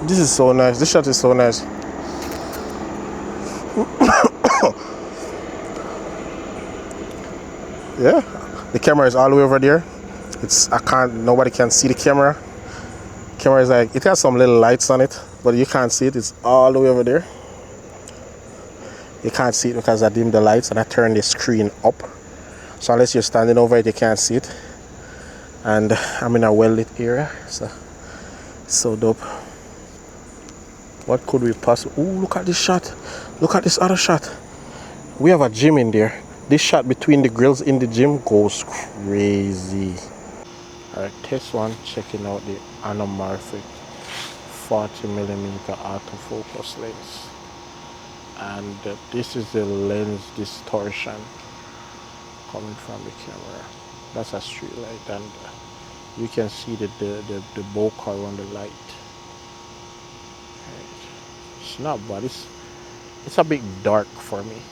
This is so nice. This shot is so nice. Yeah, the camera is all the way over there. Nobody can see the camera. Camera is like, it has some little lights on it, but you can't see it. It's all the way over there. You can't see it because I dimmed the lights and I turned the screen up. So unless you're standing over it, you can't see it. And I'm in a well-lit area, so it's so dope. What could we possibly... Ooh, look at this shot. Look at this other shot. We have a gym in there. This shot between the grills in the gym goes crazy. Alright, test one, checking out the anamorphic 40mm autofocus lens. And this is the lens distortion coming from the camera. That's a street light, and you can see the bokeh on the light. It's not bad. It's a bit dark for me,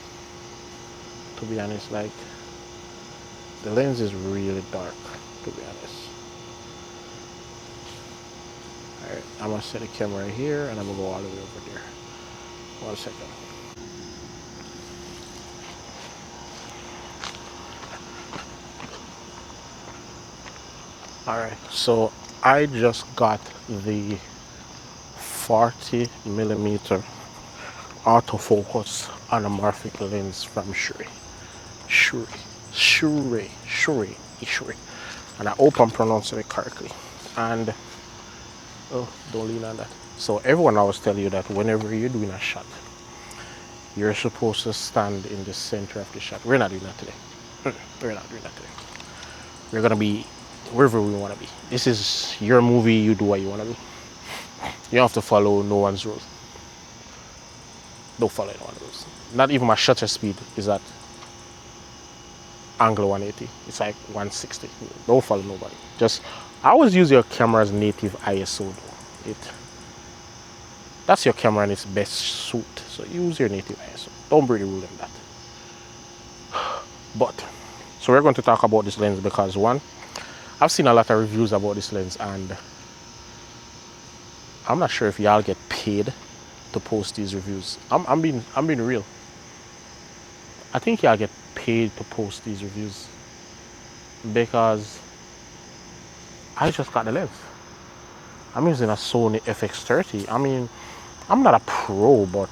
to be honest. Like, the lens is really dark, to be honest. Alright, I'm gonna set the camera here and I'm gonna go all the way over there. 1 second. Alright, so I just got the 40mm autofocus anamorphic lens from SIRUI, and I hope I'm pronouncing it correctly. And oh, don't lean on that. So everyone always tell you that whenever you're doing a shot, you're supposed to stand in the center of the shot. We're not doing that today. We're not doing that today. We're gonna be wherever we want to be. This is your movie. You do what you want to do. You don't have to follow no one's rules. Don't follow no one's rules. Not even my shutter speed is at angle 180. It's like 160. Don't follow nobody. Just always use your camera's native ISO though. That's your camera in its best suit. So use your native ISO. Don't break the rule in that. But so we're going to talk about this lens because one, I've seen a lot of reviews about this lens, and I'm not sure if y'all get paid to post these reviews. I'm being real. I think y'all get paid to post these reviews because I just got the lens. I'm using a Sony fx30. I mean, I'm not a pro, but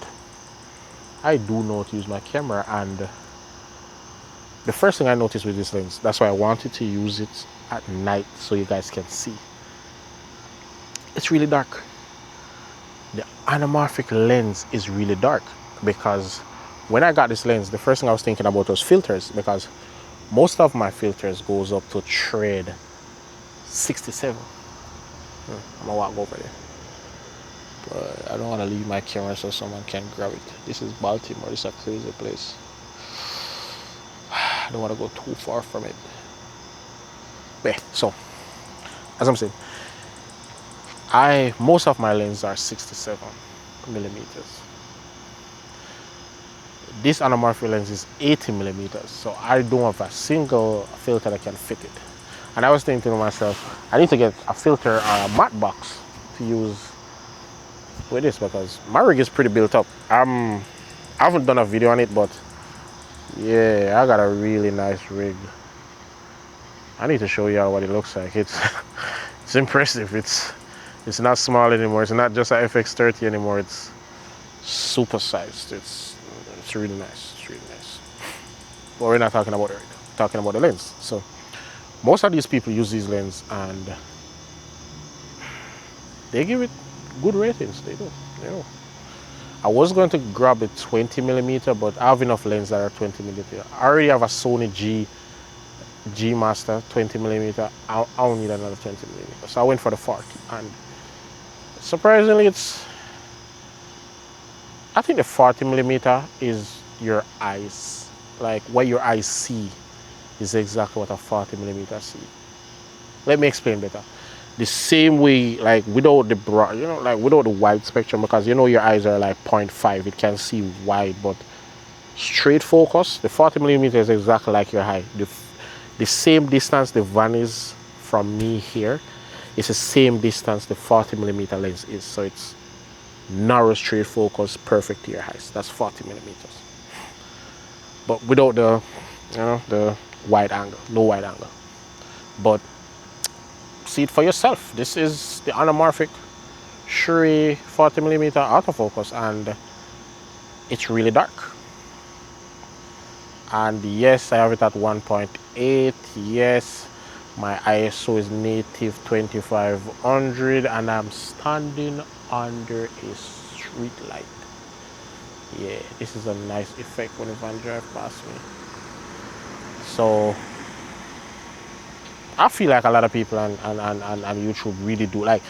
I do know how to use my camera, and the first thing I noticed with this lens, that's why I wanted to use it at night so you guys can see. It's really dark. The anamorphic lens is really dark because when I got this lens, the first thing I was thinking about was filters, because most of my filters goes up to thread 67. I'm gonna walk over there, but I don't want to leave my camera so someone can grab it. This is Baltimore. This is a crazy place. I don't want to go too far from it. But so, as I'm saying, most of my lenses are 67mm. This anamorphic lens is 80mm, so I don't have a single filter that can fit it. And I was thinking to myself, I need to get a filter or a matte box to use with this because my rig is pretty built up. I haven't done a video on it, but yeah, I got a really nice rig. I need to show y'all what it looks like. It's impressive. It's not small anymore. It's not just a fx30 anymore. It's super sized. It's really nice. It's really nice. But we're not talking about it. We're talking about the lens. So most of these people use these lenses and they give it good ratings. They do. You know. I was going to grab the 20mm, but I have enough lenses that are 20mm. I already have a Sony G Master 20mm. I don't need another 20mm. So I went for the 40, and surprisingly, I think the 40mm is your eyes. Like what your eyes see is exactly what a 40mm see. Let me explain better. The same way, like without the broad, like without the wide spectrum, because your eyes are like 0.5, it can see wide, but straight focus, the 40mm is exactly like your eye. The same distance the van is from me here it's the same distance the 40mm lens is. So it's narrow, straight focus, perfect to your eyes. That's 40mm. But without the, the wide angle, no wide angle. But see it for yourself. This is the anamorphic SIRUI 40mm autofocus, and it's really dark. And yes, I have it at 1.8. Yes, my ISO is native 2500, and I'm standing under a street light. Yeah, this is a nice effect when the van drive past me. So I feel like a lot of people and YouTube really do, like,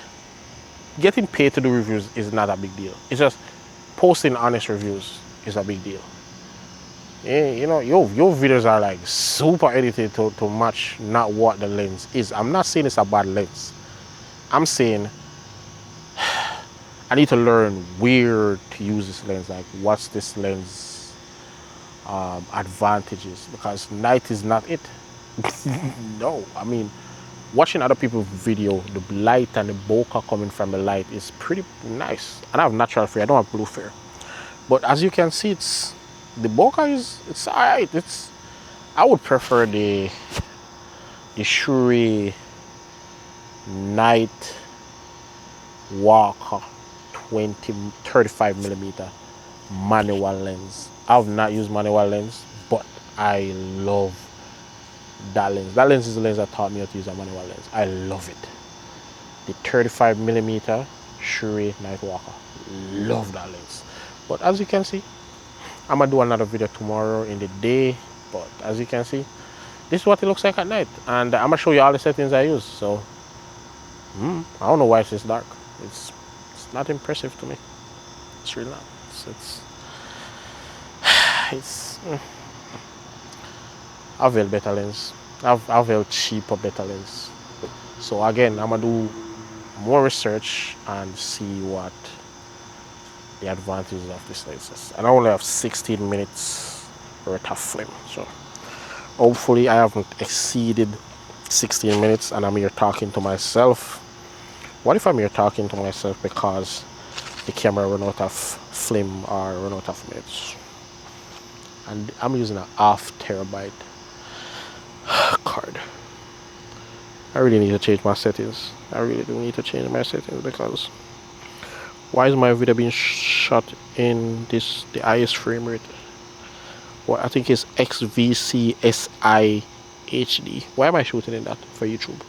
getting paid to do reviews is not a big deal. It's just posting honest reviews is a big deal. Yeah, you know, your videos are like super edited to match not what the lens is. I'm not saying it's a bad lens. I'm saying I need to learn where to use this lens, like what's this lens advantages, because night is not it. No, I mean, watching other people's video, the light and the bokeh coming from the light is pretty nice. And I have natural flare, I don't have blue flare. But as you can see, the bokeh it's alright. I would prefer the SIRUI Night Walker 35mm manual lens. I have not used manual lens, but I love that lens. That lens is the lens that taught me how to use a manual lens. I love it. The 35mm SIRUI Night Walker. Love that lens. But as you can see, I'm gonna do another video tomorrow in the day. But as you can see, this is what it looks like at night. And I'm gonna show you all the settings I use. So I don't know why it's this dark. It's not impressive to me. It's really not. I've had better lens. I've had cheaper better lens. So again, I'm gonna do more research and see what the advantages of this lens is. And I only have 16 minutes worth of film. So hopefully I haven't exceeded 16 minutes and I'm here talking to myself. What if I'm here talking to myself because the camera ran out of film or run out of minutes? And I'm using a 0.5 terabyte card. I really need to change my settings. I really do need to change my settings, because why is my video being shot in the highest frame rate? Well, I think it's XVCSI HD. Why am I shooting in that for YouTube?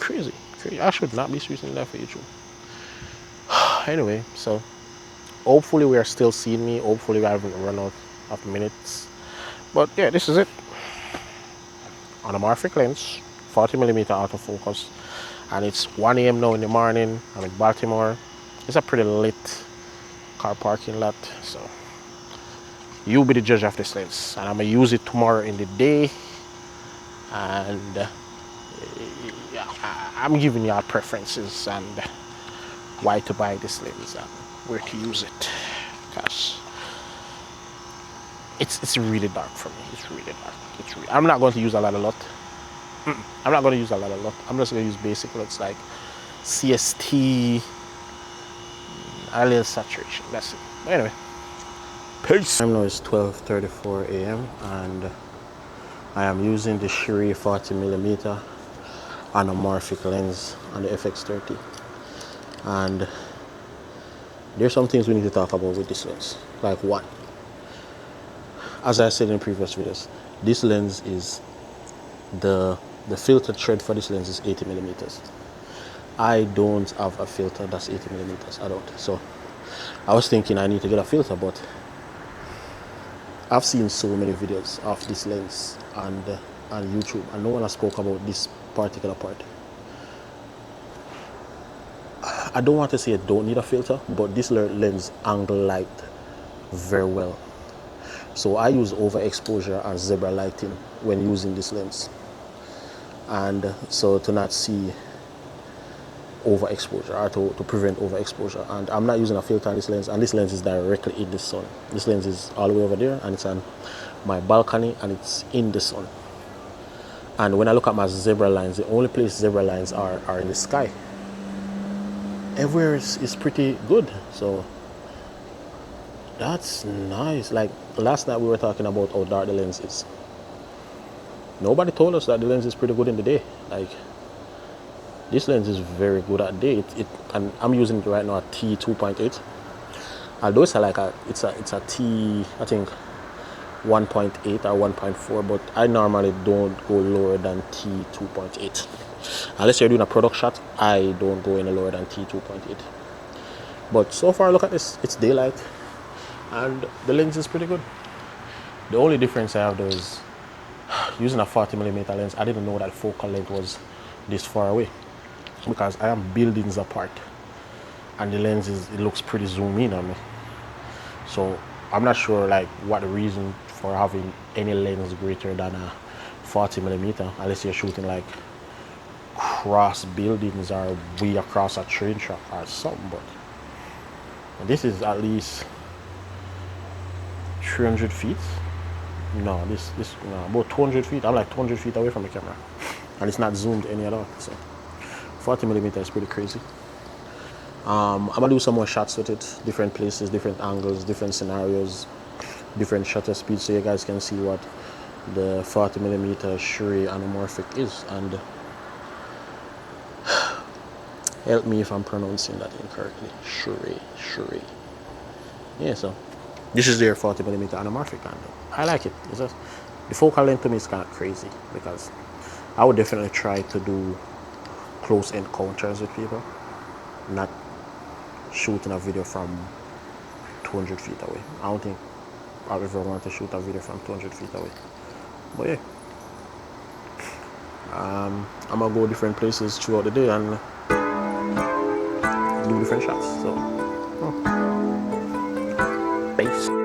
Crazy. I should not be shooting that for YouTube. Anyway, so hopefully we are still seeing me. Hopefully we haven't run out of minutes. But yeah, this is it. Anamorphic lens, 40mm autofocus, and it's 1 a.m. now in the morning. I'm in Baltimore. It's a pretty lit car parking lot, so you'll be the judge of this lens. And I'm gonna use it tomorrow in the day, and I'm giving y'all preferences and why to buy this lens and where to use it, because it's really dark for me. It's really dark. I'm not going to use a lot. I'm not going to use a lot. I'm just going to use basic lens like CST, a little saturation. That's it. But anyway, peace. Time now is 12:34 a.m. and I am using the SIRUI 40mm anamorphic lens on the fx30. And there's some things we need to talk about with this lens. Like, one, as I said in previous videos, this lens is the filter thread for this lens is 80mm. I don't have a filter that's 80mm. I don't. So I was thinking I need to get a filter, but I've seen so many videos of this lens on YouTube, and no one has spoke about this particular part. I don't want to say I don't need a filter, but this lens angle light very well. So I use overexposure and zebra lighting when using this lens, and so to not see overexposure or to prevent overexposure. And I'm not using a filter on this lens, and this lens is directly in the sun. This lens is all the way over there, and it's on my balcony and it's in the sun. And when I look at my zebra lines, the only place zebra lines are in the sky. Everywhere is pretty good. So that's nice. Like last night we were talking about how dark the lens is. Nobody told us that the lens is pretty good in the day. Like this lens is very good at day. And I'm using it right now at T2.8. Although it's it's a T, I think 1.8 or 1.4, but I normally don't go lower than T2.8. Unless you're doing a product shot, I don't go any lower than T2.8. But so far, look at this, it's daylight and the lens is pretty good. The only difference I have though is using a 40mm lens. I didn't know that focal length was this far away because I am buildings apart and the lens it looks pretty zoom in on me. So I'm not sure like what the reason for having any lens greater than a 40mm, unless you're shooting like cross buildings or way across a train track or something. But this is at least 300 feet. No, this no, about 200 feet. I'm like 200 feet away from the camera, and it's not zoomed any at all. So 40mm is pretty crazy. I'm gonna do some more shots with it, different places, different angles, different scenarios, different shutter speeds, so you guys can see what the 40mm SIRUI anamorphic is. And help me if I'm pronouncing that incorrectly. SIRUI. Yeah, so this is their 40mm anamorphic, and I like it. It's just, the focal length to me is kind of crazy because I would definitely try to do close encounters with people, not shooting a video from 200 feet away. I don't think I'll ever want to shoot a video from 200 feet away. But yeah, I'm gonna go different places throughout the day and do different shots. So, peace.